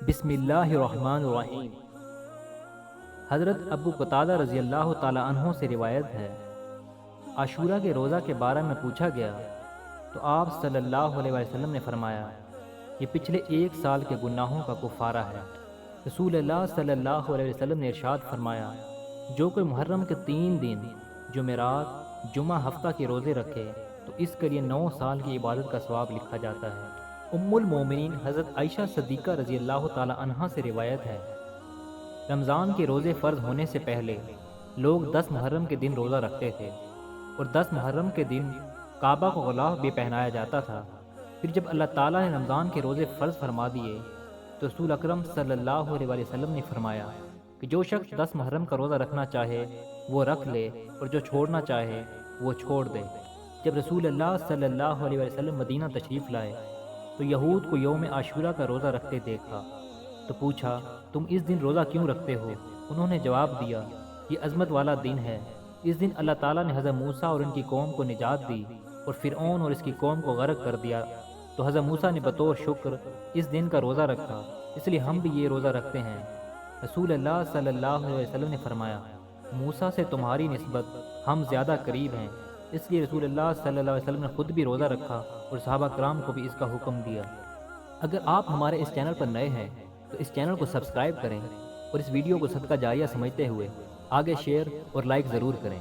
بسم اللہ الرحمن الرحیم۔ حضرت ابو قتادہ رضی اللہ تعالی عنہ سے روایت ہے، عاشورہ کے روزہ کے بارے میں پوچھا گیا تو آپ صلی اللہ علیہ وسلم نے فرمایا، یہ پچھلے 1 سال کے گناہوں کا کفارہ ہے۔ رسول اللہ صلی اللہ علیہ وسلم نے ارشاد فرمایا، جو کوئی محرم کے 3 دن جمعرات، جمعہ، ہفتہ کے روزے رکھے تو اس کے لیے 9 سال کی عبادت کا ثواب لکھا جاتا ہے۔ ام المومنین حضرت عائشہ صدیقہ رضی اللہ تعالی عنہا سے روایت ہے، رمضان کے روزے فرض ہونے سے پہلے لوگ 10 محرم کے دن روزہ رکھتے تھے اور 10 محرم کے دن کعبہ کو غلاف بھی پہنایا جاتا تھا۔ پھر جب اللہ تعالیٰ نے رمضان کے روزے فرض فرما دیے تو رسول اکرم صلی اللہ علیہ وسلم نے فرمایا کہ جو شخص 10 محرم کا روزہ رکھنا چاہے وہ رکھ لے اور جو چھوڑنا چاہے وہ چھوڑ دے۔ جب رسول اللہ صلی اللہ علیہ وسلم مدینہ تشریف لائے تو یہود کو یوم عاشورہ کا روزہ رکھتے دیکھا تو پوچھا، تم اس دن روزہ کیوں رکھتے ہو؟ انہوں نے جواب دیا، یہ عظمت والا دن ہے، اس دن اللہ تعالیٰ نے حضرت موسیٰ اور ان کی قوم کو نجات دی اور فرعون اور اس کی قوم کو غرق کر دیا، تو حضرت موسیٰ نے بطور شکر اس دن کا روزہ رکھا، اس لیے ہم بھی یہ روزہ رکھتے ہیں۔ رسول اللہ صلی اللہ علیہ وسلم نے فرمایا، موسیٰ سے تمہاری نسبت ہم زیادہ قریب ہیں، اس لیے رسول اللہ صلی اللہ علیہ وسلم نے خود بھی روزہ رکھا اور صحابہ کرام کو بھی اس کا حکم دیا۔ اگر آپ ہمارے اس چینل پر نئے ہیں تو اس چینل کو سبسکرائب کریں اور اس ویڈیو کو صدقہ جاریہ سمجھتے ہوئے آگے شیئر اور لائک ضرور کریں۔